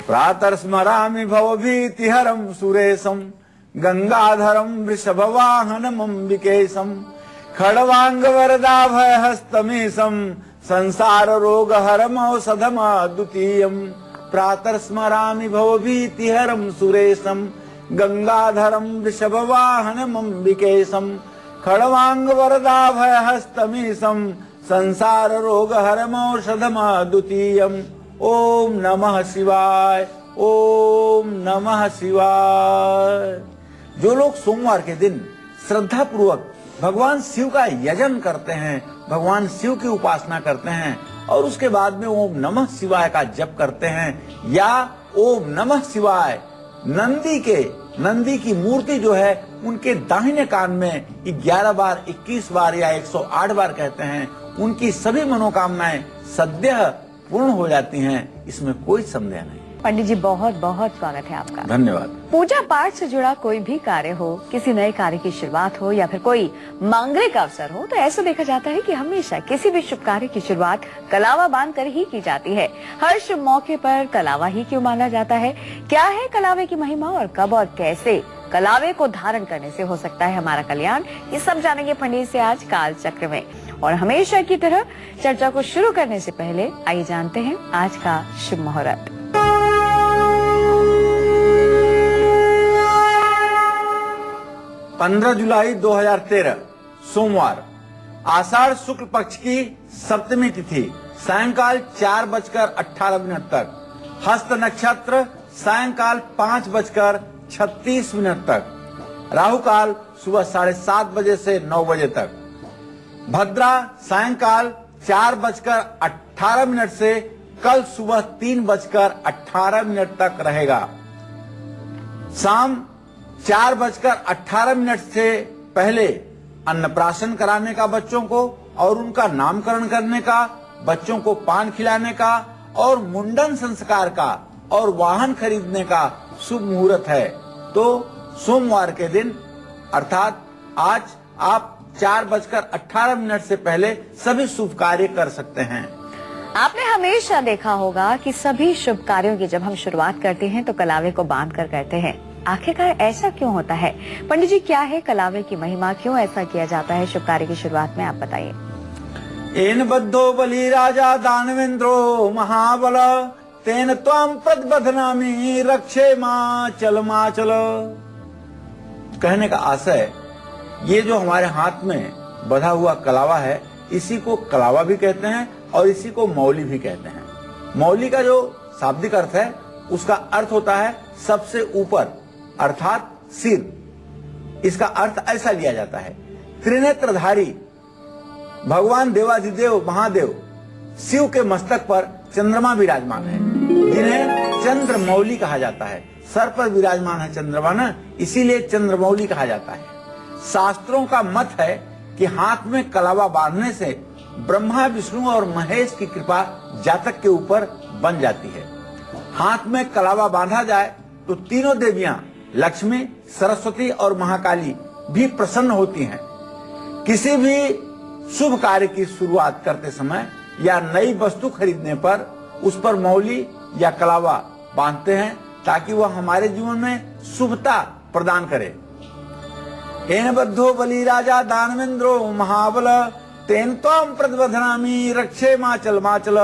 प्रातर्स्मरामि भवभीतिहरं सुरेशं गंगाधरं वृषभवाहनमंबिकेशं खड्वांगवरदाभयहस्तमीशं संसार रोगहरमौषधमद्वितीयं प्रातर्स्मरामि भवभीतिहरं सुरेशं गंगाधरं वृषभवाहनमंबिकेशं खड्वांगवरदाभयहस्तमीशं संसार रोगहरमौषधमद्वितीयं। ओम नमः शिवाय, ओम नमः शिवाय। जो लोग सोमवार के दिन श्रद्धा पूर्वक भगवान शिव का यजन करते हैं, भगवान शिव की उपासना करते हैं और उसके बाद में ओम नमः शिवाय का जप करते हैं या ओम नमः शिवाय नंदी की मूर्ति जो है उनके दाहिने कान में 11 बार, 21 बार या 108 बार कहते हैं, उनकी सभी मनोकामनाएं सद्यः पूर्ण हो जाती हैं, इसमें कोई संदेह नहीं। पंडित जी बहुत बहुत स्वागत है आपका। धन्यवाद। पूजा पाठ से जुड़ा कोई भी कार्य हो, किसी नए कार्य की शुरुआत हो या फिर कोई मांगलिक अवसर हो, तो ऐसा देखा जाता है कि हमेशा किसी भी शुभ कार्य की शुरुआत कलावा बांधकर ही की जाती है। हर शुभ मौके पर कलावा ही क्यों माना जाता है? क्या है कलावे की महिमा और कब और कैसे कलावे को धारण करने से हो सकता है हमारा कल्याण? ये सब जानेंगे पंडित से आज काल चक्र में। और हमेशा की तरह चर्चा को शुरू करने से पहले आइए जानते हैं आज का शुभ मुहूर्त। 15 जुलाई 2013 सोमवार, आषाढ़ शुक्ल पक्ष की सप्तमी तिथि सायंकाल 4:18 तक, हस्त नक्षत्र सायंकाल 5:36 तक, राहु काल सुबह 7:30 बजे से 9 बजे तक, भद्रा सायंकाल 4:18 से कल सुबह 3:18 तक रहेगा। शाम 4:18 से पहले अन्नप्राशन कराने का बच्चों को और उनका नामकरण करने का, बच्चों को पान खिलाने का और मुंडन संस्कार का और वाहन खरीदने का शुभ मुहूर्त है। तो सोमवार के दिन अर्थात आज आप 4:18 से पहले सभी शुभ कार्य कर सकते हैं। आपने हमेशा देखा होगा कि सभी शुभ कार्यों की जब हम शुरुआत करते हैं तो कलावे को बांध कर करते हैं। आखिरकार ऐसा क्यों होता है? पंडित जी, क्या है कलावे की महिमा? क्यों ऐसा किया जाता है शुभ कार्य की शुरुआत में? आप बताइए। एन बद्धो बलि राजा दानवेंद्रो महाबल तेन त्वाम प्रतिबध्नामि रक्षे माचल माचल। कहने का आशय, ये जो हमारे हाथ में बंधा हुआ कलावा है, इसी को कलावा भी कहते हैं और इसी को मौली भी कहते हैं। मौली का जो शाब्दिक अर्थ है उसका अर्थ होता है सबसे ऊपर अर्थात सिर। इसका अर्थ ऐसा लिया जाता है। त्रिनेत्रधारी भगवान देवाधिदेव महादेव शिव के मस्तक पर चंद्रमा विराजमान है, जिन्हें चंद्रमौली कहा जाता है। सर पर विराजमान है चंद्रमा ना, इसीलिए चंद्रमौली कहा जाता है। शास्त्रों का मत है कि हाथ में कलावा बांधने से ब्रह्मा, विष्णु और महेश की कृपा जातक के ऊपर बन जाती है। हाथ में कलावा बांधा जाए तो तीनों देवियां लक्ष्मी, सरस्वती और महाकाली भी प्रसन्न होती हैं। किसी भी शुभ कार्य की शुरुआत करते समय या नई वस्तु खरीदने पर उस पर मौली या कलावा बांधते हैं ताकि वह हमारे जीवन में शुभता प्रदान करे। एन बद्धो बलि राजा दानवेंद्रो महाबल तेन त्वाम प्रतिबध्नामि रक्षे माचल माचल।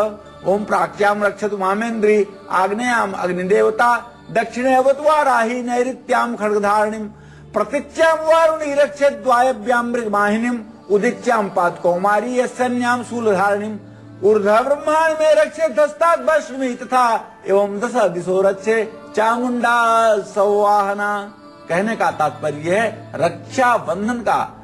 ओम प्राच्याम रक्षतु मामेन्द्री आग्नेयाम अग्निदेवता दक्षिणे अवत्वाराही नैऋत्याम खड्गधारिणीम प्रतीच्याम वारुणी रक्षेत द्वायभ्याम मृगवाहिनीम उदिच्याम पाद कौमारी यस्याम शूलधारिणीम ऊर्ध्व ब्रह्मांड में रक्षेत हस्तात् भस्मी तथा एवं दश दिशो रक्षे चामुंडा सौवाहना। कहने का तात्पर्य है रक्षा बंधन का,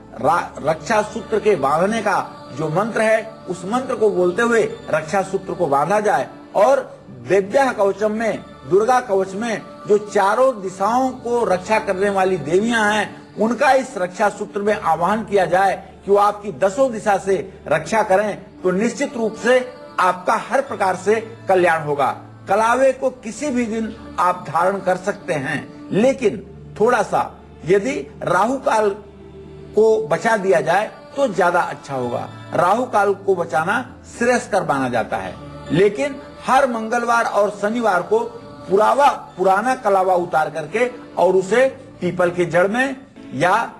रक्षा सूत्र के बांधने का जो मंत्र है उस मंत्र को बोलते हुए रक्षा सूत्र को बांधा जाए और देव्या कवचम में, दुर्गा कवच में जो चारों दिशाओं को रक्षा करने वाली देवियां हैं उनका इस रक्षा सूत्र में आह्वान किया जाए कि वो आपकी 10 दिशा से रक्षा करें, तो निश्चित रूप से आपका हर प्रकार से कल्याण होगा। कलावे को किसी भी दिन आप धारण कर सकते हैं, लेकिन थोड़ा सा यदि राहु काल को बचा दिया जाए तो ज्यादा अच्छा होगा। राहु काल को बचाना श्रेयस्कर माना जाता है, लेकिन हर मंगलवार और शनिवार को पुराना कलावा उतार करके और उसे पीपल के जड़ में या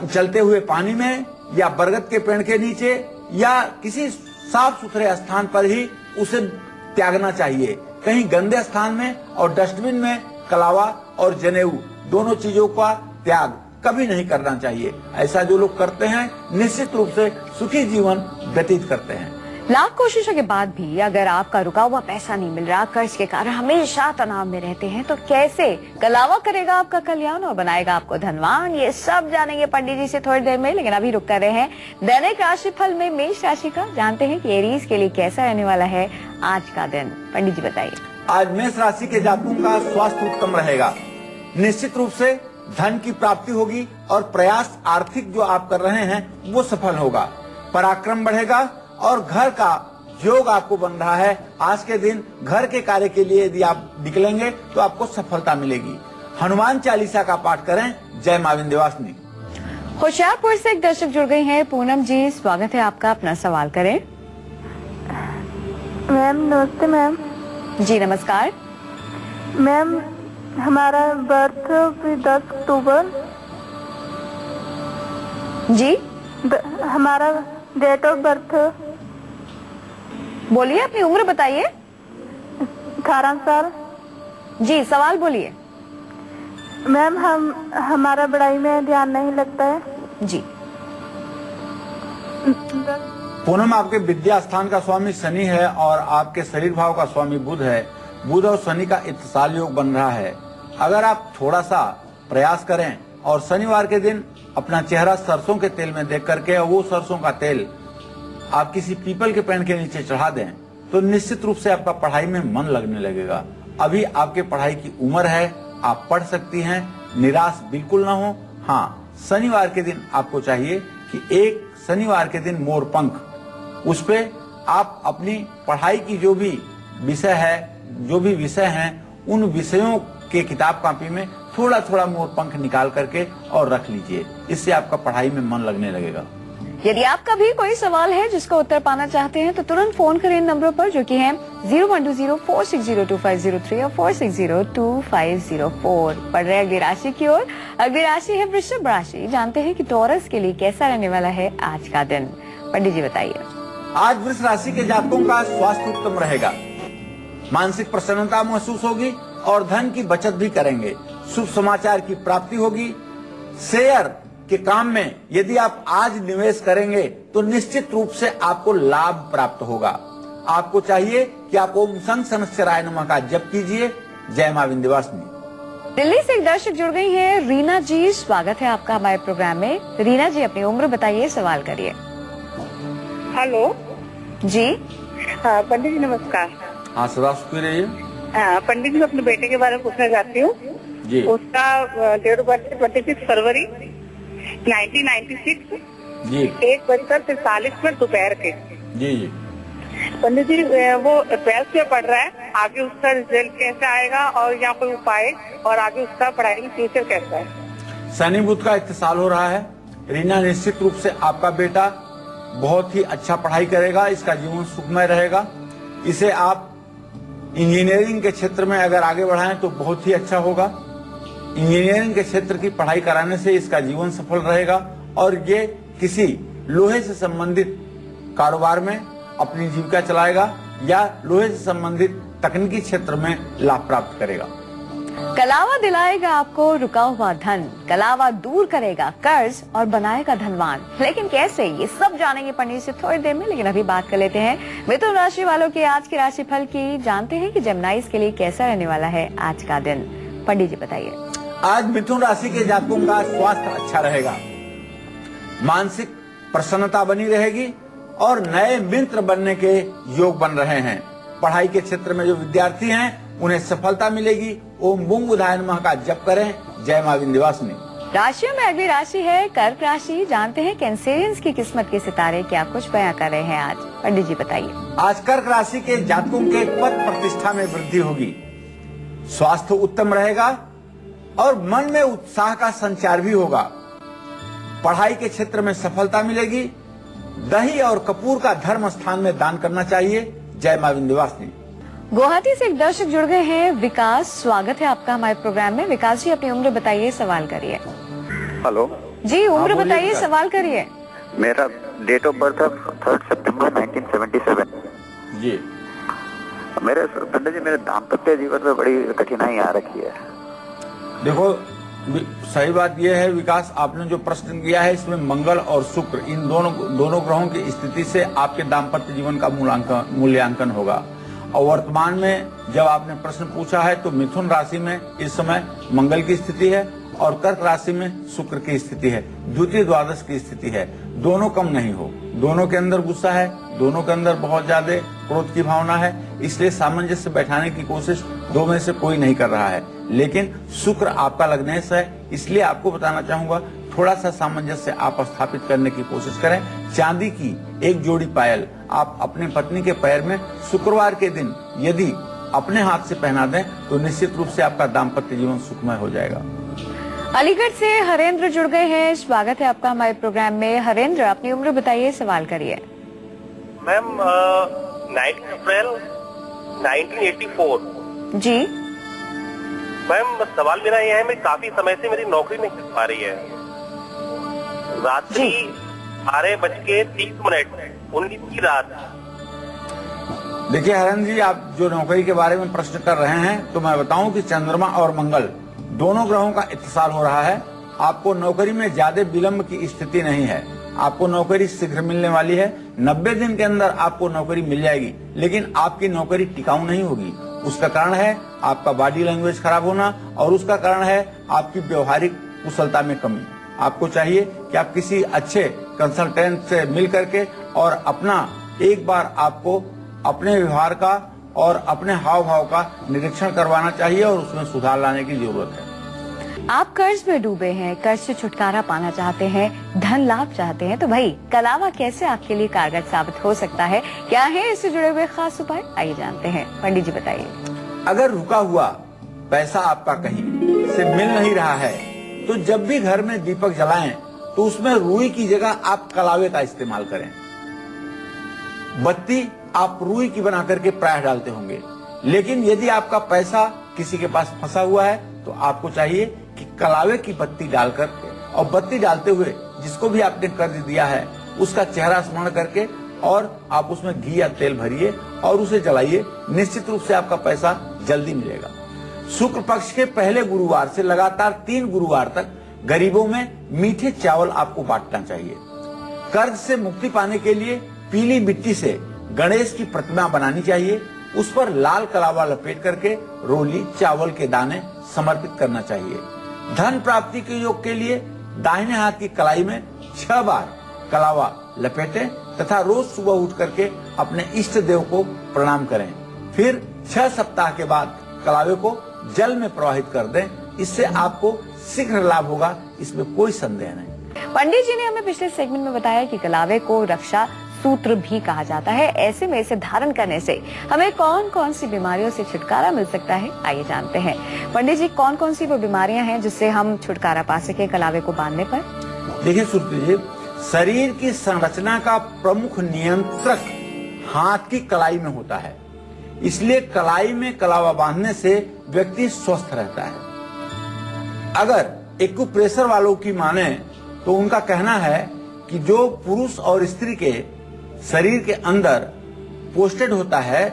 चलते हुए पानी में या बरगद के पेड़ के नीचे या किसी साफ सुथरे स्थान पर ही उसे त्यागना चाहिए। कहीं गंदे स्थान में और डस्टबिन में कलावा और जनेऊ दोनों चीजों का त्याग कभी नहीं करना चाहिए। ऐसा जो लोग करते हैं निश्चित रूप से सुखी जीवन व्यतीत करते हैं। लाख कोशिशों के बाद भी अगर आपका रुका हुआ पैसा नहीं मिल रहा, कर्ज के कारण हमेशा तनाव में रहते हैं, तो कैसे कलावा करेगा आपका कल्याण और बनाएगा आपको धनवान, ये सब जानेंगे पंडित जी से थोड़ी देर में। लेकिन अभी रुक कर रहे हैं दैनिक राशिफल में मेष राशि का। जानते हैं कि एरीज के लिए कैसा रहने वाला है आज का दिन। पंडित जी बताइए। आज मेष राशि के जातकों का स्वास्थ्य उत्तम रहेगा। निश्चित रूप से धन की प्राप्ति होगी और प्रयास आर्थिक जो आप कर रहे हैं वो सफल होगा। पराक्रम बढ़ेगा और घर का योग आपको बन रहा है। आज के दिन घर के कार्य के लिए यदि आप निकलेंगे तो आपको सफलता मिलेगी। हनुमान चालीसा का पाठ करें। जय मां विंध्यवासिनी। होशियारपुर से एक दर्शक जुड़ गई हैं। पूनम जी, स्वागत है आपका, अपना सवाल करें। मैम नमस्ते। मैम जी नमस्कार। मैम हमारा बर्थ 10 अक्टूबर। जी हमारा डेट ऑफ बर्थ। बोलिए, अपनी उम्र बताइए। 18 साल। जी सवाल बोलिए। मैम हमारा पढ़ाई में ध्यान नहीं लगता है। जी पूनम, आपके विद्या स्थान का स्वामी शनि है और आपके शरीर भाव का स्वामी बुध है। बुध और शनि का इत्तिसाल योग बन रहा है। अगर आप थोड़ा सा प्रयास करें और शनिवार के दिन अपना चेहरा सरसों के तेल में देख करके वो सरसों का तेल आप किसी पीपल के पेड़ के नीचे चढ़ा दें तो निश्चित रूप से आपका पढ़ाई में मन लगने लगेगा। अभी आपके पढ़ाई की उम्र है, आप पढ़ सकती हैं, निराश बिल्कुल ना हो। हाँ, शनिवार के दिन आपको चाहिए कि एक शनिवार के दिन मोर पंख उस पे आप अपनी पढ़ाई की जो भी विषय हैं उन विषयों के किताब कॉपी में थोड़ा थोड़ा मोर पंख निकाल करके और रख लीजिए। इससे आपका पढ़ाई में मन लगने लगेगा। यदि आपका भी कोई सवाल है जिसका उत्तर पाना चाहते हैं तो तुरंत फोन करें इन नंबरों पर जो कि है 0120460250 और 46022504। पढ़ रहे अगली राशि की ओर। अगली राशि है वृषभ राशि। जानते हैं कि टॉरस के लिए कैसा रहने वाला है आज का दिन। पंडित जी बताइए। आज वृष राशि के जातकों का स्वास्थ्य उत्तम रहेगा। मानसिक प्रसन्नता महसूस होगी और धन की बचत भी करेंगे। शुभ समाचार की प्राप्ति होगी। शेयर के काम में यदि आप आज निवेश करेंगे तो निश्चित रूप से आपको लाभ प्राप्त होगा। आपको चाहिए कि आप ओम संग सनस्चराय नमः का जप कीजिए। जय मां विंध्यवासिनी। दिल्ली से एक दर्शक जुड़ गई हैं। रीना जी, स्वागत है आपका हमारे प्रोग्राम में। रीना जी, अपनी उम्र बताइए, सवाल करिए। हेलो जी पंडित जी नमस्कार। हाँ, सदा सुखी रहिए। पंडित जी, मैं अपने बेटे के बारे में पूछना चाहती हूँ। जी। उसका डेट ऑफ बर्थ 26 फरवरी 1996, जी 1:43 दोपहर के। जी जी पंडित जी, वो 12th में पढ़ रहा है, आगे उसका रिजल्ट कैसा आएगा और यहाँ कोई उपाय, और आगे उसका पढ़ाई में फ्यूचर कैसा है? शनि बुध का इत्तिसाल हो रहा है। रीना, निश्चित रूप से आपका बेटा बहुत ही अच्छा पढ़ाई करेगा। इसका जीवन सुखमय रहेगा। इसे आप इंजीनियरिंग के क्षेत्र में अगर आगे बढ़ाएं तो बहुत ही अच्छा होगा। इंजीनियरिंग के क्षेत्र की पढ़ाई कराने से इसका जीवन सफल रहेगा और ये किसी लोहे से संबंधित कारोबार में अपनी जीविका चलाएगा या लोहे से संबंधित तकनीकी क्षेत्र में लाभ प्राप्त करेगा। कलावा दिलाएगा आपको रुका हुआ धन, कलावा दूर करेगा कर्ज और बनाएगा धनवान। लेकिन कैसे, ये सब जानेंगे पंडित से थोड़ी देर में। लेकिन अभी बात कर लेते हैं मिथुन राशि वालों के आज की राशिफल की। जानते हैं कि जेमिनाइज के लिए कैसा रहने वाला है आज का दिन। पंडित जी बताइए। आज मिथुन राशि के जातकों का स्वास्थ्य अच्छा रहेगा। मानसिक प्रसन्नता बनी रहेगी और नए मित्र बनने के योग बन रहे हैं। पढ़ाई के क्षेत्र में जो विद्यार्थी हैं उन्हें सफलता मिलेगी। ओम बुंग बुधाय नमः का जप करें। जय मां विंध्यवासिनी। राशियों में अगली राशि है कर्क राशि। जानते हैं कैंसेरियंस की किस्मत के सितारे क्या कुछ बयां कर रहे हैं आज। पंडित जी बताइए। आज कर्क राशि के जातकों के पद प्रतिष्ठा में वृद्धि होगी। स्वास्थ्य उत्तम रहेगा और मन में उत्साह का संचार भी होगा। पढ़ाई के क्षेत्र में सफलता मिलेगी। दही और कपूर का धर्म स्थान में दान करना चाहिए। जय मां विंध्यवासिनी। गुवाहाटी से एक दर्शक जुड़ गए हैं, विकास, स्वागत है आपका हमारे प्रोग्राम में। विकास जी, अपनी उम्र बताइए, सवाल करिए। हेलो जी, उम्र बोलिए बताइए, विकास। सवाल करिए। मेरा डेट ऑफ बर्थ है 3 सितंबर 1977। जी मेरे पंडित जी, मेरे दाम्पत्य जीवन में बड़ी कठिनाई आ रखी है। देखो, सही बात यह है विकास, आपने जो प्रश्न किया है इसमें मंगल और शुक्र इन दोनों ग्रहों की स्थिति से आपके दाम्पत्य जीवन का मूल्यांकन होगा। और वर्तमान में जब आपने प्रश्न पूछा है तो मिथुन राशि में इस समय मंगल की स्थिति है और कर्क राशि में शुक्र की स्थिति है, द्वितीय द्वादश की स्थिति है। दोनों कम नहीं हो, दोनों के अंदर गुस्सा है, दोनों के अंदर बहुत ज्यादा क्रोध की भावना है, इसलिए सामंजस्य बैठाने की कोशिश दो में से कोई नहीं कर रहा है। लेकिन शुक्र आपका लग्नेश है, इसलिए आपको बताना चाहूंगा थोड़ा सा सामंजस्य आप स्थापित करने की कोशिश करें। चांदी की एक जोड़ी पायल आप अपनी पत्नी के पैर में शुक्रवार के दिन यदि अपने हाथ से पहना दें तो निश्चित रूप से आपका दाम्पत्य जीवन सुखमय हो जाएगा। अलीगढ़ से हरेंद्र जुड़ गए हैं, स्वागत है आपका हमारे प्रोग्राम में। हरेंद्र, अपनी उम्र बताइए, सवाल करिए। मैम 19 अप्रैल 1984। जी मैम, सवाल मेरा यह है, मैं काफी समय से मेरी नौकरी नहीं चल पा रही है। रात्रि 12:30 19 की रात। देखिए हरेंद्र जी, आप जो नौकरी के बारे में प्रश्न कर रहे हैं तो मैं बताऊं कि चंद्रमा और मंगल दोनों ग्रहों का इत्तेसाल हो रहा है। आपको नौकरी में ज्यादा विलंब की स्थिति नहीं है, आपको नौकरी शीघ्र मिलने वाली है। 90 दिन के अंदर आपको नौकरी मिल जाएगी, लेकिन आपकी नौकरी टिकाऊ नहीं होगी। उसका कारण है आपका बॉडी लैंग्वेज खराब होना और उसका कारण है आपकी व्यवहारिक कुशलता में कमी। आपको चाहिए कि आप किसी अच्छे कंसल्टेंट से मिल करके और अपना एक बार आपको अपने व्यवहार का और अपने हाव भाव का निरीक्षण करवाना चाहिए और उसमें सुधार लाने की जरूरत है। आप कर्ज में डूबे हैं, कर्ज से छुटकारा पाना चाहते हैं, धन लाभ चाहते हैं, तो भाई कलावा कैसे आपके लिए कारगर साबित हो सकता है? क्या है इससे जुड़े हुए खास उपाय? आइए जानते हैं। पंडित जी बताइए। अगर रुका हुआ पैसा आपका कहीं से मिल नहीं रहा है तो जब भी घर में दीपक जलाएं तो उसमें रुई की जगह आप कलावे का इस्तेमाल करें। बत्ती आप रुई की बना करके प्रायः डालते होंगे, लेकिन यदि आपका पैसा किसी के पास फंसा हुआ है तो आपको चाहिए कि कलावे की बत्ती डालकर और बत्ती डालते हुए जिसको भी आपने कर्ज दिया है उसका चेहरा स्मरण करके और आप उसमें घी या तेल भरिए और उसे जलाइए। निश्चित रूप से आपका पैसा जल्दी मिलेगा। शुक्ल पक्ष के पहले गुरुवार से लगातार 3 गुरुवार तक गरीबों में मीठे चावल आपको बांटना चाहिए। कर्ज से मुक्ति पाने के लिए पीली मिट्टी से गणेश की प्रतिमा बनानी चाहिए, उस पर लाल कलावा लपेट करके रोली चावल के दाने समर्पित करना चाहिए। धन प्राप्ति के योग के लिए दाहिने हाथ की कलाई में 6 बार कलावा लपेटें तथा रोज सुबह उठ करके अपने इष्ट देव को प्रणाम करें। फिर 6 सप्ताह के बाद कलावे को जल में प्रवाहित कर दें। इससे आपको शीघ्र लाभ होगा, इसमें कोई संदेह नहीं। पंडित जी ने हमें पिछले सेगमेंट में बताया कि कलावे को रक्षा सूत्र भी कहा जाता है। ऐसे में इसे धारण करने से हमें कौन कौन सी बीमारियों से छुटकारा मिल सकता है? आइए जानते हैं। पंडित जी, कौन कौन सी वो बीमारियां हैं जिससे हम छुटकारा पा सके कलावे को बांधने पर? देखिए सुरती जी, शरीर की संरचना का प्रमुख नियंत्रक हाथ की कलाई में होता है, इसलिए कलाई में कलावा बांधने से व्यक्ति स्वस्थ रहता है। अगर एक्यूप्रेशर वालों की माने तो उनका कहना है कि जो पुरुष और स्त्री के शरीर के अंदर पोस्टेड होता है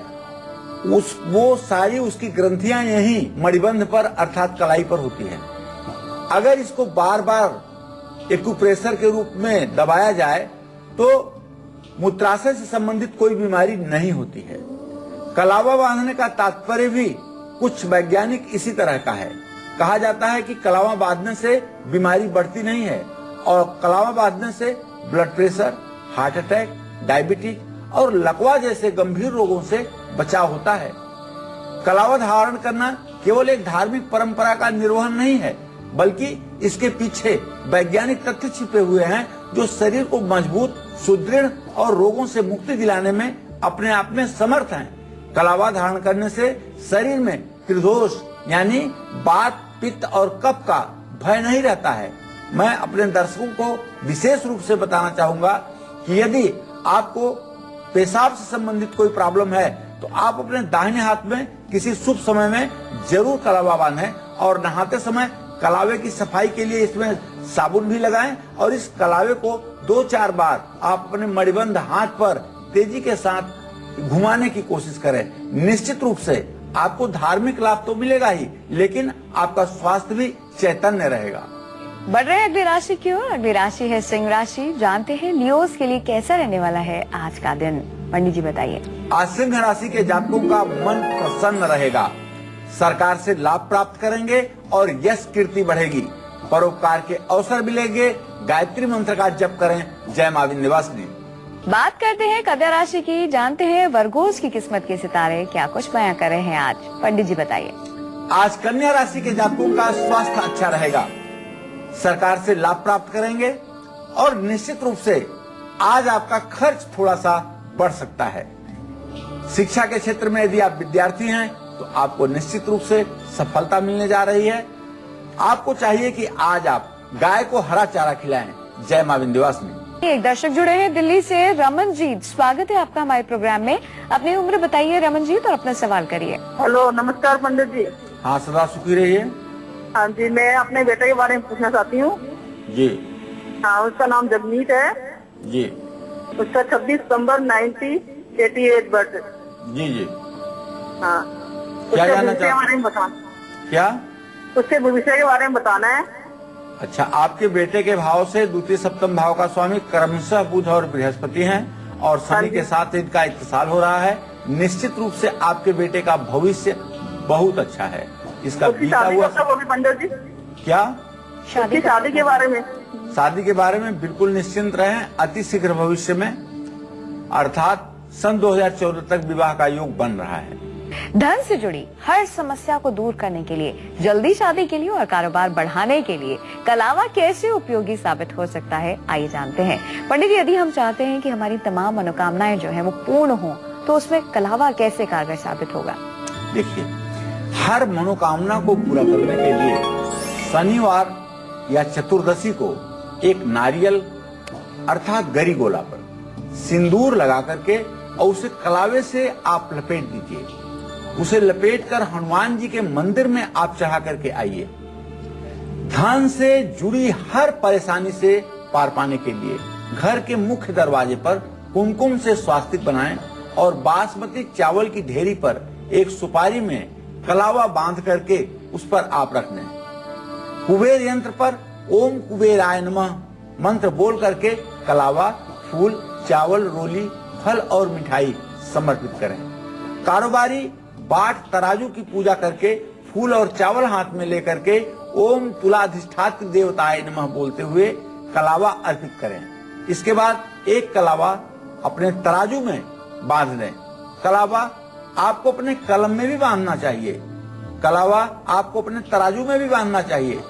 वो सारी उसकी ग्रंथियां यही मणिबंध पर अर्थात कलाई पर होती है। अगर इसको बार बार एक्यूप्रेशर के रूप में दबाया जाए तो मूत्राशय से संबंधित कोई बीमारी नहीं होती है। कलावा बांधने का तात्पर्य भी कुछ वैज्ञानिक इसी तरह का है। कहा जाता है कि कलावा बांधने से बीमारी बढ़ती नहीं है और कलावा बांधने से blood pressure, heart attack, diabetes और लकवा जैसे गंभीर रोगों से बचाव होता है। कलावा धारण करना केवल एक धार्मिक परंपरा का निर्वहन नहीं है, बल्कि इसके पीछे वैज्ञानिक तथ्य छिपे हुए हैं जो शरीर को मजबूत, सुदृढ़ और रोगों से मुक्ति दिलाने में अपने आप में समर्थ हैं। कलावा धारण करने से शरीर में त्रिदोष यानी वात, पित्त और कफ का भय नहीं रहता है। मैं अपने दर्शकों को विशेष रूप से बताना चाहूंगा कि यदि आपको पेशाब से संबंधित कोई प्रॉब्लम है तो आप अपने दाहिने हाथ में किसी शुभ समय में जरूर कलावा बांधें और नहाते समय कलावे की सफाई के लिए इसमें साबुन भी लगाएं और इस कलावे को 2-4 बार आप अपने मणिबंध हाथ पर तेजी के साथ घुमाने की कोशिश करें। निश्चित रूप से आपको धार्मिक लाभ तो मिलेगा ही, लेकिन आपका स्वास्थ्य भी चैतन्य रहेगा। बढ़ रहे हैं अगली राशि की ओर। अगली राशि है सिंह राशि। जानते हैं लियोस के लिए कैसा रहने वाला है आज का दिन। पंडित जी बताइए। आज सिंह राशि के जातकों का मन प्रसन्न रहेगा, सरकार से लाभ प्राप्त करेंगे और यश कीर्ति बढ़ेगी, परोपकार के अवसर मिलेंगे। गायत्री मंत्र का जप करें। जय मां विंध्यवासिनी। बात करते हैं कन्या राशि की। जानते हैं वर्गोस की किस्मत के सितारे क्या कुछ बयां कर रहे हैं आज। पंडित जी बताइए। आज कन्या राशि के जातकों का स्वास्थ्य अच्छा रहेगा, सरकार से लाभ प्राप्त करेंगे और निश्चित रूप से आज आपका खर्च थोड़ा सा बढ़ सकता है। शिक्षा के क्षेत्र में यदि आप विद्यार्थी हैं तो आपको निश्चित रूप से सफलता मिलने जा रही है। आपको चाहिए कि आज आप गाय को हरा चारा खिलाएं। जय मां विंध्यवासिनी। एक दर्शक जुड़े हैं दिल्ली से। रमनजीत, स्वागत है आपका हमारे प्रोग्राम में। अपनी उम्र बताइए रमनजीत और अपना सवाल करिए। हेलो, नमस्कार पंडित जी। हाँ, सदा सुखी रहिए। हाँ जी, मैं अपने बेटे के बारे में पूछना चाहती हूँ। जी। हाँ, उसका नाम जगमीत है जी। उसका 26 सितंबर 1988 बर्थडे। जी जी। हाँ, क्या उसके जानना भविष्य के बारे में बताना। क्या? उसके भविष्य के बारे में बताना है। अच्छा, आपके बेटे के भाव से द्वितीय सप्तम भाव का स्वामी क्रमशः बुध और बृहस्पति हैं और शनि के साथ इनका इत्तिसाल हो रहा है। निश्चित रूप से आपके बेटे का भविष्य बहुत अच्छा है। इसका बीता हुआ पंडित जी। क्या? शादी के बारे में। शादी के बारे में बिल्कुल निश्चिंत रहें। अति शीघ्र भविष्य में अर्थात सन 2014 तक विवाह का योग बन रहा है। धन से जुड़ी हर समस्या को दूर करने के लिए, जल्दी शादी के लिए और कारोबार बढ़ाने के लिए कलावा कैसे उपयोगी साबित हो सकता है, आइए जानते हैं। पंडित जी, यदि हम चाहते हैं कि हमारी तमाम मनोकामनाएं जो है वो पूर्ण हो, तो उसमें कलावा कैसे कारगर साबित होगा? देखिए, हर मनोकामना को पूरा करने के लिए शनिवार या चतुर्दशी को एक नारियल अर्थात गरी गोला पर सिंदूर लगा करके और उसे कलावे से आप लपेट दीजिए। उसे लपेटकर हनुमान जी के मंदिर में आप चढ़ा करके आइए। धन से जुड़ी हर परेशानी से पार पाने के लिए घर के मुख्य दरवाजे पर कुमकुम से स्वास्तिक बनाएं और बासमती चावल की ढेरी पर एक सुपारी में कलावा बांध करके उस पर आप रख दें। कुबेर यंत्र पर ओम कुबेराय नमः मंत्र बोल करके कलावा, फूल, चावल, रोली, फल और मिठाई समर्पित करें। कारोबारी बाट तराजू की पूजा करके फूल और चावल हाथ में लेकर के ओम तुलाधिष्ठात्र देवताय नमः बोलते हुए कलावा अर्पित करें। इसके बाद एक कलावा अपने तराजू में बांध दें। कलावा आपको अपने कलम में भी बांधना चाहिए। कलावा आपको अपने तराजू में भी बांधना चाहिए।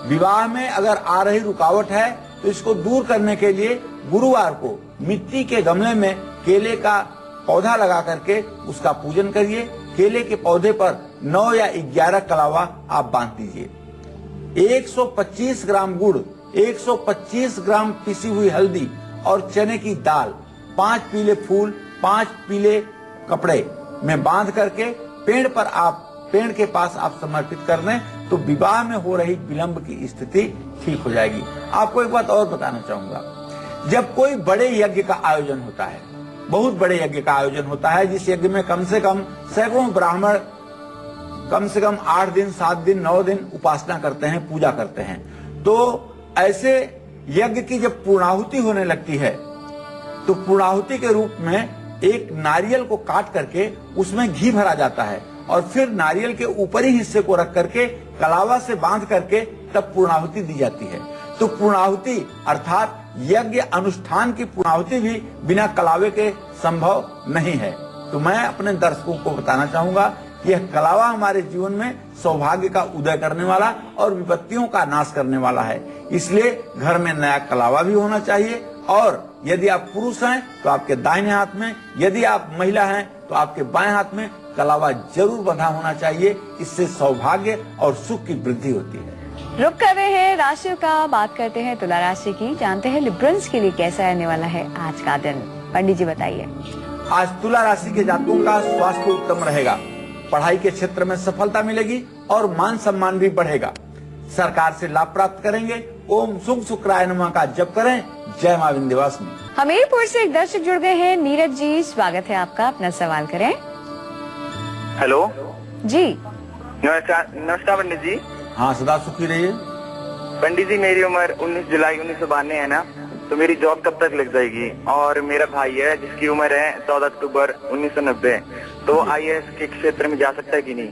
विवाह में अगर आ रही रुकावट है तो इसको दूर करने के लिए गुरुवार को मिट्टी के गमले में केले का पौधा लगा करके उसका पूजन करिए। केले के पौधे पर 9 या 11 कलावा आप बांध दीजिए। 125 ग्राम गुड़, 125 ग्राम पिसी हुई हल्दी और चने की दाल, 5 पीले फूल, 5 पीले कपड़े में बांध करके पेड़ के पास आप समर्पित कर दें तो विवाह में हो रही विलंब की स्थिति ठीक हो जाएगी। आपको एक बात और बताना चाहूंगा, जब कोई बड़े यज्ञ का आयोजन होता है, बहुत बड़े यज्ञ का आयोजन होता है, जिस यज्ञ में कम से कम सैकड़ों ब्राह्मण कम से कम 8 दिन, 7 दिन, 9 दिन उपासना करते हैं, पूजा करते हैं, तो ऐसे यज्ञ की जब पूर्णाहुति होने लगती है तो पूर्णाहुति के रूप में एक नारियल को काट करके उसमें घी भरा जाता है और फिर नारियल के ऊपरी हिस्से को रख करके कलावा से बांध करके तब पूर्णाहुति दी जाती है। तो पूर्णाहुति अर्थात यज्ञ अनुष्ठान की पूर्णाहुति भी बिना कलावे के संभव नहीं है। तो मैं अपने दर्शकों को बताना चाहूंगा कि यह कलावा हमारे जीवन में सौभाग्य का उदय करने वाला और विपत्तियों का नाश करने वाला है। इसलिए घर में नया कलावा भी होना चाहिए और यदि आप पुरुष हैं तो आपके दाहिने हाथ में, यदि आप महिला हैं तो आपके बाएं हाथ में कलावा जरूर बंधा होना चाहिए। इससे सौभाग्य और सुख की वृद्धि होती है। रुक कर रहे हैं राशियों का, बात करते हैं तुला राशि की। जानते हैं लिब्रंस के लिए कैसा रहने वाला है आज का दिन। पंडित जी बताइए। आज तुला राशि के जातकों का स्वास्थ्य उत्तम रहेगा, पढ़ाई के क्षेत्र में सफलता मिलेगी और मान सम्मान भी बढ़ेगा। सरकार से लाभ प्राप्त करेंगे। ओम शुभ शुक्राय नमः का जप करें। जय मां विंध्यवासिनी। हमीरपुर से एक दर्शक जुड़ गए हैं। नीरज जी, स्वागत है आपका, अपना सवाल करें। हेलो जी नमस्कार पंडित जी। हाँ, सदा सुखी रहिए। पंडित जी, मेरी उम्र 19 जुलाई 1992 है ना, तो मेरी जॉब कब तक लग जाएगी? और मेरा भाई है जिसकी उम्र है 14 अक्टूबर 1990, तो आईएएस के क्षेत्र में जा सकता है कि नहीं?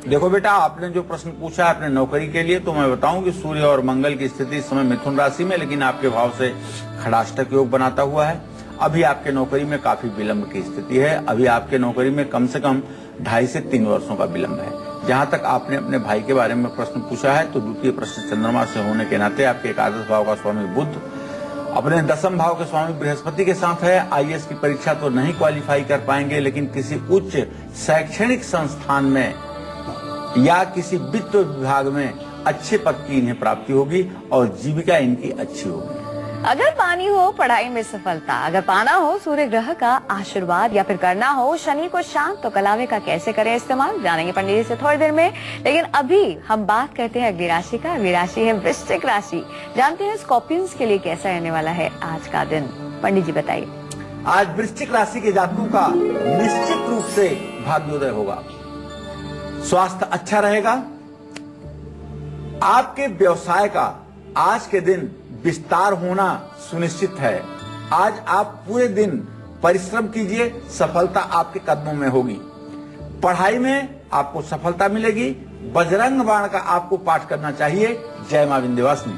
देखो बेटा, आपने जो प्रश्न पूछा है अपने नौकरी के लिए, तो मैं बताऊं कि सूर्य और मंगल की स्थिति इस समय मिथुन राशि में, लेकिन आपके भाव से खड़ाष्टक योग बनाता हुआ है। अभी आपके नौकरी में काफी विलंब की स्थिति है। अभी आपके नौकरी में कम से कम 2.5 से 3 वर्षों का विलंब है। जहां तक आपने अपने भाई के बारे में प्रश्न पूछा है, तो द्वितीय प्रश्न चंद्रमा से होने के नाते आपके एकादश भाव का स्वामी बुध अपने 10वें भाव के स्वामी बृहस्पति के साथ है। आईएएस की परीक्षा तो नहीं क्वालिफाई कर पाएंगे, लेकिन किसी उच्च शैक्षणिक संस्थान में या किसी वित्त विभाग में अच्छे पद की इन्हें प्राप्ति होगी और जीविका इनकी अच्छी होगी। अगर पानी हो पढ़ाई में सफलता, अगर पाना हो सूर्य ग्रह का आशीर्वाद, या फिर करना हो शनि को शांत, तो कलावे का कैसे करें इस्तेमाल, जानेंगे पंडित जी से थोड़ी देर में। लेकिन अभी हम बात करते हैं अगली राशि का। अगली राशि है वृश्चिक राशि। जानते हैं स्कॉर्पियंस के लिए कैसा रहने वाला है आज का दिन, पंडित जी बताइए। आज वृश्चिक राशि के जातकों का निश्चित रूप से भाग्योदय होगा। स्वास्थ्य अच्छा रहेगा। आपके व्यवसाय का आज के दिन विस्तार होना सुनिश्चित है। आज आप पूरे दिन परिश्रम कीजिए, सफलता आपके कदमों में होगी। पढ़ाई में आपको सफलता मिलेगी। बजरंग बाण का आपको पाठ करना चाहिए। जय मां विंध्यवासिनी।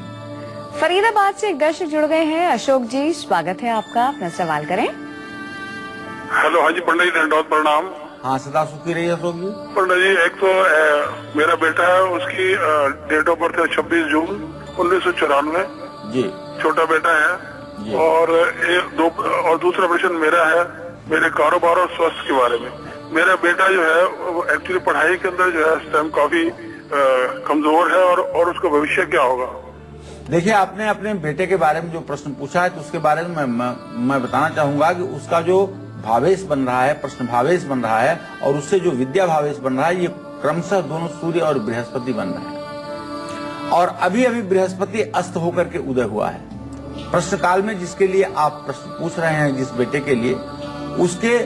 फरीदाबाद से एक दर्शक जुड़ गए हैं। अशोक जी, स्वागत है आपका, अपना सवाल करें। हेलो, हाँ जी पंडित जी, दंडवत प्रणाम। हाँ, सदा सुखी रहिए अशोक जी। पंडित जी, एक तो मेरा बेटा है, उसकी डेट ऑफ बर्थ है 26 जून 1994 जी। छोटा बेटा जी। है। और दूसरा प्रश्न मेरा है मेरे कारोबार और स्वास्थ्य के बारे में। मेरा बेटा जो है वो एक्चुअली पढ़ाई के अंदर जो है इस टाइम काफी कमजोर है, और उसका भविष्य क्या होगा? देखिए, आपने अपने बेटे के बारे में जो प्रश्न पूछा है, तो उसके बारे में मैं बताना चाहूंगा कि उसका जो भावेश बन रहा है, प्रश्न भावेश बन रहा है, और उससे जो विद्या भावेश बन रहा है, ये क्रमशः दोनों सूर्य और बृहस्पति बन रहे हैं। और अभी अभी बृहस्पति अस्त होकर के उदय हुआ है। प्रश्न काल में जिसके लिए आप प्रश्न पूछ रहे हैं, जिस बेटे के लिए, उसके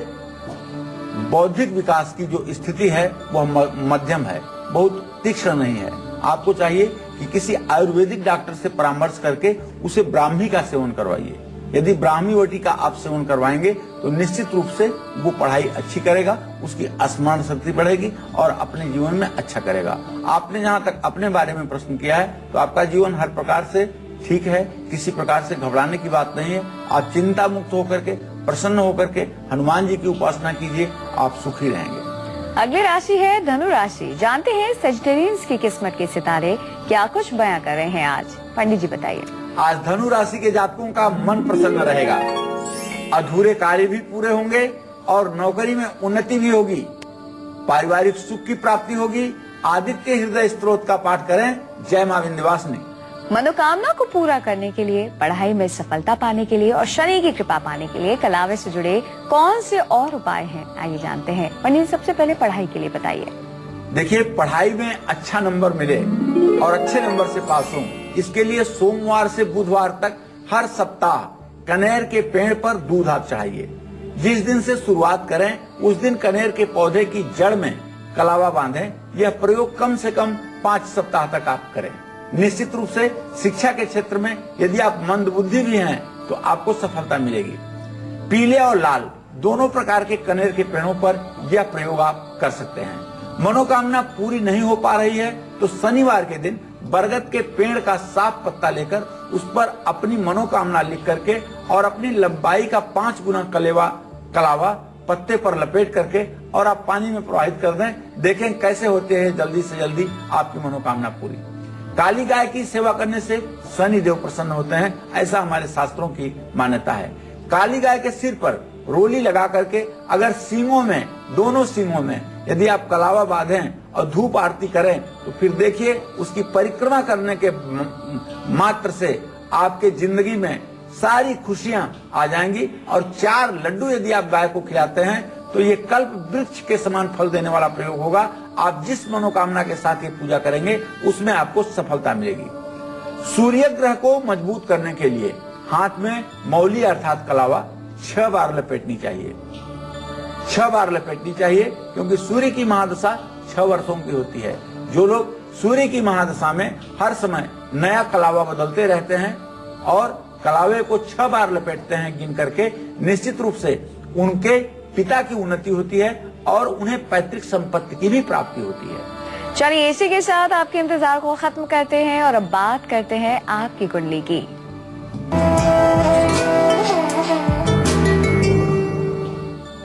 बौद्धिक विकास की जो स्थिति है वह मध्यम है, बहुत तीक्ष्ण नहीं है। आपको चाहिए कि किसी आयुर्वेदिक डॉक्टर से परामर्श करके उसे ब्राह्मी का सेवन करवाइए। यदि ब्राह्मी वटी का आप सेवन करवाएंगे तो निश्चित रूप से वो पढ़ाई अच्छी करेगा, उसकी स्मरण शक्ति बढ़ेगी और अपने जीवन में अच्छा करेगा। आपने जहाँ तक अपने बारे में प्रश्न किया है, तो आपका जीवन हर प्रकार से ठीक है, किसी प्रकार से घबराने की बात नहीं है। आप चिंता मुक्त होकर के, प्रसन्न होकर के हनुमान जी की उपासना कीजिए, आप सुखी रहेंगे। अगली राशि है धनु राशि। जानते हैं सेजिटेरियंस की किस्मत के सितारे क्या कुछ बयां कर रहे हैं आज, पंडित जी बताइए। आज धनु राशि के जातकों का मन प्रसन्न रहेगा। अधूरे कार्य भी पूरे होंगे और नौकरी में उन्नति भी होगी। पारिवारिक सुख की प्राप्ति होगी। आदित्य हृदय स्तोत्र का पाठ करें। जय मां विंध्यवासिनी। मनोकामना को पूरा करने के लिए, पढ़ाई में सफलता पाने के लिए और शनि की कृपा पाने के लिए कलावे से जुड़े कौन से और उपाय हैं, आइए जानते हैं। पंडित, सबसे पहले पढ़ाई के लिए बताइए। देखिए, पढ़ाई में अच्छा नंबर मिले और अच्छे नंबर से पास हो, इसके लिए सोमवार से बुधवार तक हर सप्ताह कनेर के पेड़ पर दूध आप चढ़ाइए। जिस दिन से शुरुआत करें उस दिन कनेर के पौधे की जड़ में कलावा बांधें। यह प्रयोग कम से कम 5 सप्ताह तक आप करें। निश्चित रूप से शिक्षा के क्षेत्र में यदि आप मंदबुद्धि भी हैं तो आपको सफलता मिलेगी। पीले और लाल दोनों प्रकार के कनेर के पेड़ों पर यह प्रयोग आप कर सकते हैं। मनोकामना पूरी नहीं हो पा रही है तो शनिवार के दिन बरगद के पेड़ का साफ पत्ता लेकर उस पर अपनी मनोकामना लिख करके और अपनी लंबाई का 5 गुना कलावा पत्ते पर लपेट करके और आप पानी में प्रवाहित कर दें। देखें कैसे होते हैं जल्दी से जल्दी आपकी मनोकामना पूरी। काली गाय की सेवा करने से शनि देव प्रसन्न होते हैं, ऐसा हमारे शास्त्रों की मान्यता है। काली गाय के सिर पर रोली लगा करके अगर सींगों में, दोनों सींगों में यदि आप कलावा बांधें और धूप आरती करें तो फिर देखिए उसकी परिक्रमा करने के मात्र से आपके जिंदगी में सारी खुशियां आ जाएंगी। और 4 लड्डू यदि आप गाय को खिलाते हैं तो ये कल्प वृक्ष के समान फल देने वाला प्रयोग होगा। आप जिस मनोकामना के साथ ये पूजा करेंगे उसमें आपको सफलता मिलेगी। सूर्य ग्रह को मजबूत करने के लिए हाथ में मौली अर्थात कलावा 6 बार लपेटनी चाहिए। 6 बार लपेटनी चाहिए, क्योंकि सूर्य की महादशा 6 वर्षों की होती है। जो लोग सूर्य की महादशा में हर समय नया कलावा बदलते रहते हैं और कलावे को 6 बार लपेटते हैं गिन करके, निश्चित रूप से उनके पिता की उन्नति होती है और उन्हें पैतृक संपत्ति की भी प्राप्ति होती है। चलिए इसी के साथ आपके इंतजार को खत्म करते हैं और अब बात करते हैं आपकी कुंडली की।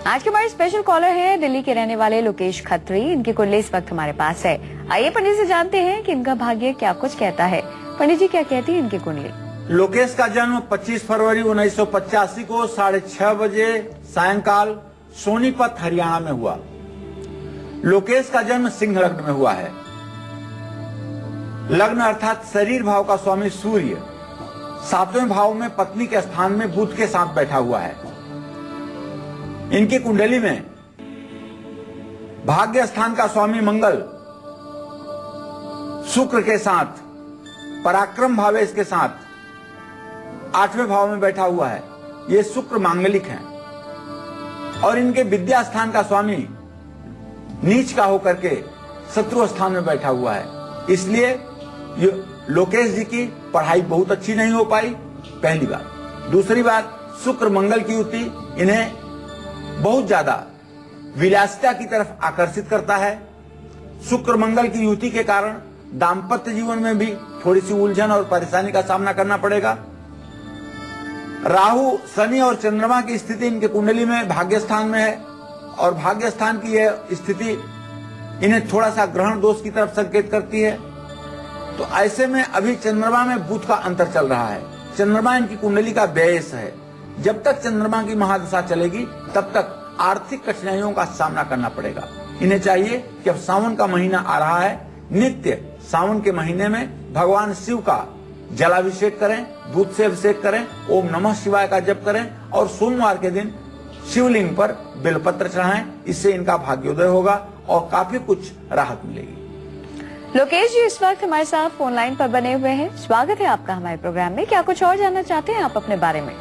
आज के हमारे स्पेशल कॉलर हैं दिल्ली के रहने वाले लोकेश खत्री। इनकी कुंडली इस वक्त हमारे पास है। आइए पंडित से जानते हैं कि इनका भाग्य क्या कुछ कहता है। पंडित जी, क्या कहती है इनकी कुंडली? लोकेश का जन्म 25 फरवरी 1985 को 6:30 बजे सायंकाल सोनीपत हरियाणा में हुआ। लोकेश का जन्म सिंह लग्न में हुआ है। लग्न अर्थात शरीर भाव का स्वामी सूर्य 7वें भाव में पत्नी के स्थान में बुध के साथ बैठा हुआ है। इनकी कुंडली में भाग्य स्थान का स्वामी मंगल शुक्र के साथ पराक्रम भावेश के साथ 8वें भाव में बैठा हुआ है। ये शुक्र मांगलिक हैं और इनके विद्या स्थान का स्वामी नीच का होकर के शत्रु स्थान में बैठा हुआ है। इसलिए लोकेश जी की पढ़ाई बहुत अच्छी नहीं हो पाई, पहली बात। दूसरी बात, शुक्र मंगल की युति इन्हें बहुत ज्यादा विलासिता की तरफ आकर्षित करता है। शुक्र मंगल की युति के कारण दाम्पत्य जीवन में भी थोड़ी सी उलझन और परेशानी का सामना करना पड़ेगा। राहु, शनि और चंद्रमा की स्थिति इनके कुंडली में भाग्य स्थान में है और भाग्य स्थान की यह स्थिति इन्हें थोड़ा सा ग्रहण दोष की तरफ संकेत करती है। तो ऐसे में अभी चंद्रमा में बुध का अंतर चल रहा है। चंद्रमा इनकी कुंडली का व्ययस है। जब तक चंद्रमा की महादशा चलेगी तब तक आर्थिक कठिनाइयों का सामना करना पड़ेगा। इन्हें चाहिए कि अब सावन का महीना आ रहा है, नित्य सावन के महीने में भगवान शिव का जलाभिषेक करें, दूध से अभिषेक करें, ओम नमः शिवाय का जप करें और सोमवार के दिन शिवलिंग पर बेलपत्र चढ़ाएं। इससे इनका भाग्योदय होगा और काफी कुछ राहत मिलेगी। लोकेश जी इस वक्त हमारे साथ फोन लाइन पर बने हुए हैं। स्वागत है आपका हमारे प्रोग्राम में। क्या कुछ और जानना चाहते हैं आप अपने बारे में?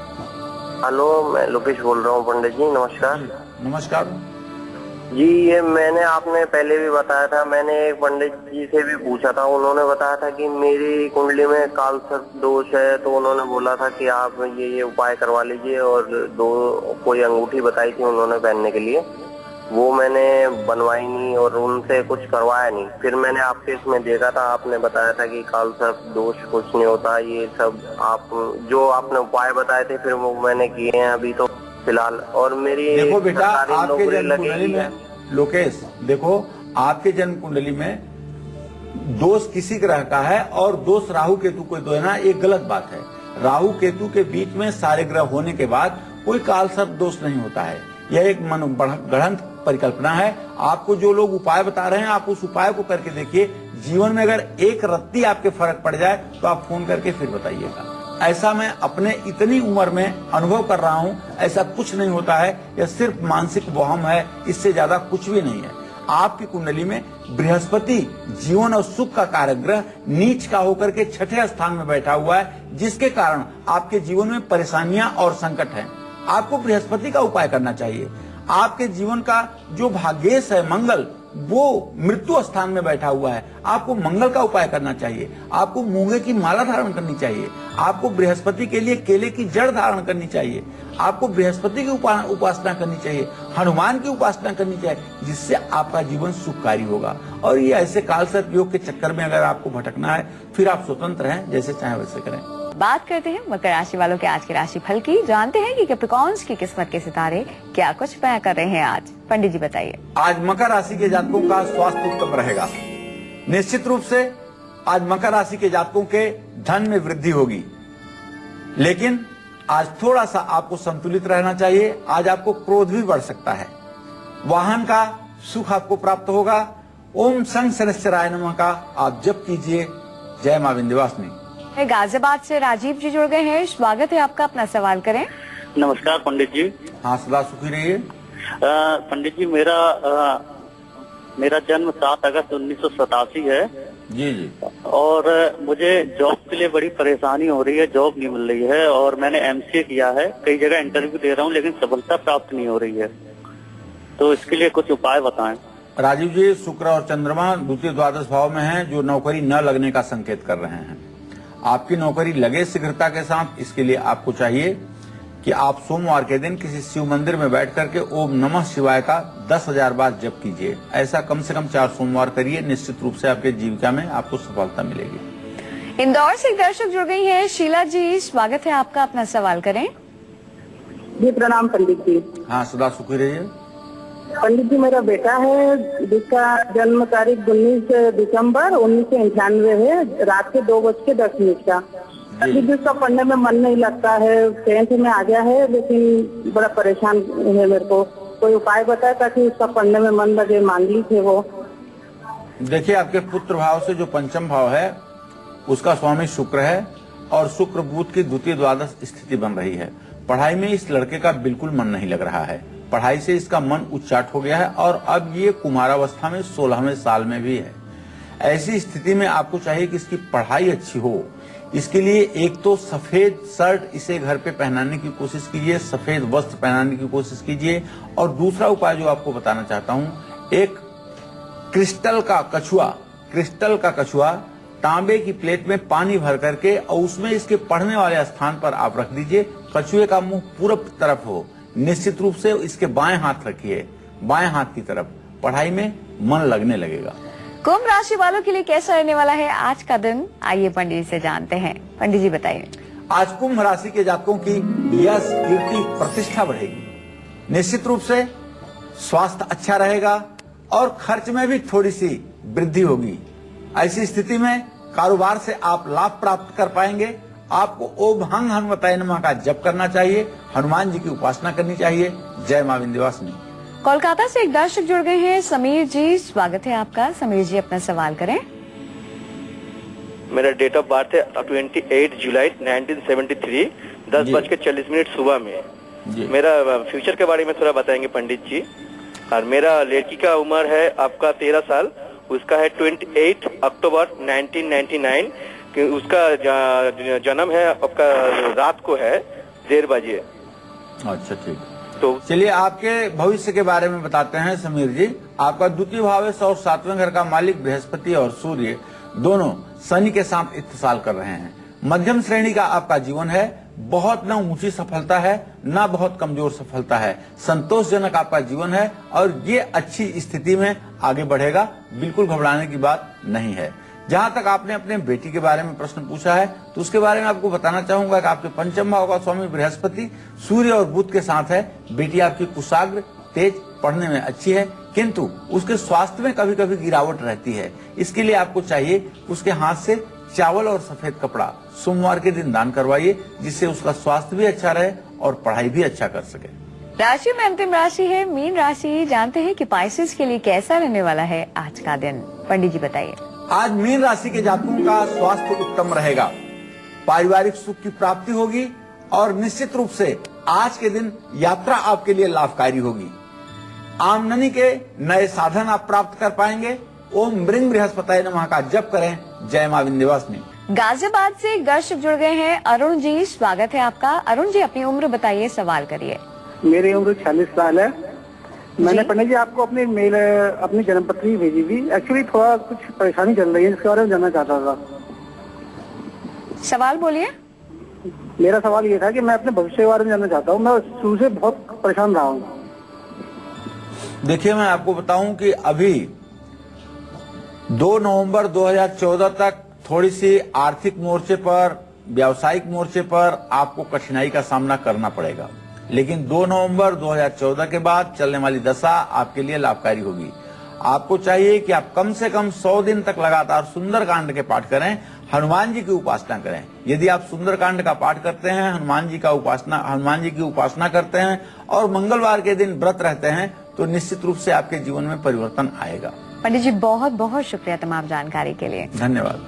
हेलो, मैं लोकेश बोल रहा हूँ पंडित जी, नमस्कार। नमस्कार जी, ये मैंने आपने पहले भी बताया था, मैंने एक पंडित जी से भी पूछा था, उन्होंने बताया था कि मेरी कुंडली में काल सर्प दोष है। तो उन्होंने बोला था कि आप ये उपाय करवा लीजिए और कोई अंगूठी बताई थी उन्होंने पहनने के लिए, वो मैंने बनवाई नहीं और उनसे कुछ करवाया नहीं। फिर मैंने आपके इसमें देखा था, आपने बताया था कि काल सर्प दोष कुछ नहीं होता, ये सब आप जो आपने उपाय बताए थे फिर वो मैंने किए हैं अभी तो फिलहाल। और मेरी देखो बेटा, आपके जन्म कुंडली में लोकेश, देखो आपके जन्म कुंडली में दोष किसी ग्रह का है और दोष राहु केतु को देना एक गलत बात है। राहु केतु के बीच में सारे ग्रह होने के बाद कोई काल सर्प दोष नहीं होता है। यह एक गढ़ंत परिकल्पना है। आपको जो लोग उपाय बता रहे हैं आप उस उपाय को करके देखिए। जीवन में अगर एक रत्ती आपके फर्क पड़ जाए तो आप फोन करके फिर बताइएगा। ऐसा मैं अपने इतनी उम्र में अनुभव कर रहा हूँ, ऐसा कुछ नहीं होता है। यह सिर्फ मानसिक वहम है, इससे ज्यादा कुछ भी नहीं है। आपकी कुंडली में बृहस्पति जीवन और सुख का कारक ग्रह नीच का होकर के 6ठे स्थान में बैठा हुआ है, जिसके कारण आपके जीवन में परेशानियां और संकट हैं। आपको बृहस्पति का उपाय करना चाहिए। आपके जीवन का जो भाग्येश है मंगल, वो मृत्यु स्थान में बैठा हुआ है। आपको मंगल का उपाय करना चाहिए। आपको मूंगे की माला धारण करनी चाहिए। आपको बृहस्पति के लिए केले की जड़ धारण करनी चाहिए। आपको बृहस्पति की उपासना करनी चाहिए, हनुमान की उपासना करनी चाहिए, जिससे आपका जीवन सुखकारी होगा। और ये ऐसे काल सर्प योग के चक्कर में अगर आपको भटकना है फिर आप स्वतंत्र हैं, जैसे चाहे वैसे करें। बात करते हैं मकर राशि वालों के आज के राशि फल की। जानते हैं कि कैप्रिकॉर्न्स की किस्मत के सितारे क्या कुछ बयां कर रहे हैं आज। पंडित जी बताइए। आज मकर राशि के जातकों का स्वास्थ्य उत्तम रहेगा। निश्चित रूप से आज मकर राशि के जातकों के धन में वृद्धि होगी, लेकिन आज थोड़ा सा आपको संतुलित रहना चाहिए। आज आपको क्रोध भी बढ़ सकता है। वाहन का सुख आपको प्राप्त होगा। ओम शं शनैश्चराय नमः का आप जप कीजिए। जय मां विंध्यवासिनी। गाजियाबाद से राजीव जी जुड़ गए हैं, स्वागत है आपका, अपना सवाल करें। नमस्कार पंडित जी। हाँ, सदा सुखी रहिए। पंडित जी, मेरा जन्म 7 अगस्त 1987 है जी जी। और मुझे जॉब के लिए बड़ी परेशानी हो रही है, जॉब नहीं मिल रही है और मैंने एमसीए किया है, कई जगह इंटरव्यू दे रहा हूँ लेकिन सफलता प्राप्त नहीं हो रही है, तो इसके लिए कुछ उपाय बताएं। राजीव जी, शुक्र और चंद्रमा द्वितीय द्वादश भाव में हैं, जो नौकरी न लगने का संकेत कर रहे हैं। आपकी नौकरी लगे शीघ्रता के साथ, इसके लिए आपको चाहिए कि आप सोमवार के दिन किसी शिव मंदिर में बैठ करके ओम नमः शिवाय का 10,000 बार जप कीजिए। ऐसा कम से कम 4 सोमवार करिए, निश्चित रूप से आपके जीविका में आपको सफलता मिलेगी। इंदौर से एक दर्शक जुड़ गई है, शीला जी, स्वागत है आपका, अपना सवाल करें। जी प्रणाम पंडित जी। हाँ, सदा सुखी रहिए। पंडित जी, मेरा बेटा है जिसका जन्म तारीख 19 दिसंबर 1998 है, रात के 2:10 का। अभी जिसका पढ़ने में मन नहीं लगता है, 10th में आ गया है लेकिन बड़ा परेशान है मेरे को, कोई उपाय बताए ताकि उसका पढ़ने में मन लगे। मांगली थे वो। देखिए, आपके पुत्र भाव से जो पंचम भाव है उसका स्वामी शुक्र है और शुक्र बुध की द्वितीय द्वादश स्थिति बन रही है। पढ़ाई में इस लड़के का बिल्कुल मन नहीं लग रहा है, पढ़ाई से इसका मन उच्चाट हो गया है और अब ये कुमारावस्था में 16वें साल में भी है। ऐसी स्थिति में आपको चाहिए कि इसकी पढ़ाई अच्छी हो। इसके लिए एक तो सफेद शर्ट इसे घर पे पहनाने की कोशिश कीजिए, सफेद वस्त्र पहनाने की कोशिश कीजिए। और दूसरा उपाय जो आपको बताना चाहता हूँ, एक क्रिस्टल का कछुआ तांबे की प्लेट में पानी भर करके और उसमें इसके पढ़ने वाले स्थान पर आप रख दीजिए। कछुए का मुंह पूरब तरफ हो, निश्चित रूप से इसके बाएं हाथ रखिए, बाएं हाथ की तरफ, पढ़ाई में मन लगने लगेगा। कुंभ राशि वालों के लिए कैसा रहने वाला है आज का दिन, आइए पंडित जी से जानते हैं। पंडित जी बताइए। आज कुंभ राशि के जातकों की यश, कीर्ति, प्रतिष्ठा बढ़ेगी। निश्चित रूप से स्वास्थ्य अच्छा रहेगा और खर्च में भी थोड़ी सी वृद्धि होगी। ऐसी स्थिति में कारोबार से आप लाभ प्राप्त कर पाएंगे। आपको ओम हंग हनुमताय नमः का जप करना चाहिए, हनुमान जी की उपासना करनी चाहिए। जय मां विंध्यवासिनी। कोलकाता से एक दर्शक जुड़ गए हैं, समीर जी, स्वागत है आपका। समीर जी, अपना सवाल करें। मेरा डेट ऑफ बर्थ है 28 जुलाई 1973, 10:40 सुबह में। मेरा फ्यूचर के बारे में थोड़ा बताएंगे पंडित जी। और मेरा लड़की का उम्र है आपका 13 साल, उसका है 28 अक्टूबर 1999, उसका जन्म है आपका रात को है 1:30 बजे। अच्छा, ठीक। तो चलिए आपके भविष्य के बारे में बताते हैं समीर जी। आपका द्वितीय भाव है और 7वें घर का मालिक बृहस्पति और सूर्य दोनों शनि के साथ इत्तेसाल कर रहे हैं। मध्यम श्रेणी का आपका जीवन है, बहुत न ऊंची सफलता है न बहुत कमजोर सफलता है, संतोषजनक आपका जीवन है और ये अच्छी स्थिति में आगे बढ़ेगा, बिल्कुल घबराने की बात नहीं है। जहां तक आपने अपने बेटी के बारे में प्रश्न पूछा है तो उसके बारे में आपको बताना चाहूंगा कि आपके पंचम भाव का स्वामी बृहस्पति सूर्य और बुध के साथ है। बेटी आपकी कुशाग्र, तेज, पढ़ने में अच्छी है, किंतु उसके स्वास्थ्य में कभी कभी गिरावट रहती है। इसके लिए आपको चाहिए उसके हाथ से चावल और सफेद कपड़ा सोमवार के दिन दान करवाइए, जिससे उसका स्वास्थ्य भी अच्छा रहे और पढ़ाई भी अच्छा कर सके। राशि में अंतिम राशि है मीन राशि। जानते हैं कि पाइसेस के लिए कैसा रहने वाला है आज का दिन, पंडित जी बताइए। आज मीन राशि के जातकों का स्वास्थ्य उत्तम रहेगा, पारिवारिक सुख की प्राप्ति होगी और निश्चित रूप से आज के दिन यात्रा आपके लिए लाभकारी होगी। आमदनी के नए साधन आप प्राप्त कर पाएंगे। ओम मृंग बृहस्पताय नमः का जप करें। जय मां विंध्यवासिनी। गाजियाबाद से एक दर्शक जुड़ गए हैं, अरुण जी, स्वागत है आपका। अरुण जी, अपनी उम्र बताइए, सवाल करिए। मेरी उम्र 40 साल है। मैंने पंडित जी आपको अपनी मेल, अपनी जन्मपत्री भेजी थी। एक्चुअली थोड़ा कुछ परेशानी चल रही है, इसके बारे में जानना चाहता था। सवाल बोलिए। मेरा सवाल ये था कि मैं अपने भविष्य के बारे में जानना चाहता हूँ। मैं शुरू से बहुत परेशान रहा हूँ। देखिए, मैं आपको बताऊं कि अभी 2 नवंबर 2014 तक थोड़ी सी आर्थिक मोर्चे पर, व्यावसायिक मोर्चे पर आपको कठिनाई का सामना करना पड़ेगा, लेकिन 2 नवंबर 2014 के बाद चलने वाली दशा आपके लिए लाभकारी होगी। आपको चाहिए कि आप कम से कम 100 दिन तक लगातार सुंदरकांड के पाठ करें, हनुमान जी की उपासना करें। यदि आप सुंदरकांड का पाठ करते हैं, हनुमान जी की उपासना करते हैं और मंगलवार के दिन व्रत रहते हैं तो निश्चित रूप से आपके जीवन में परिवर्तन आएगा। पंडित जी, बहुत बहुत शुक्रिया तमाम जानकारी के लिए। धन्यवाद।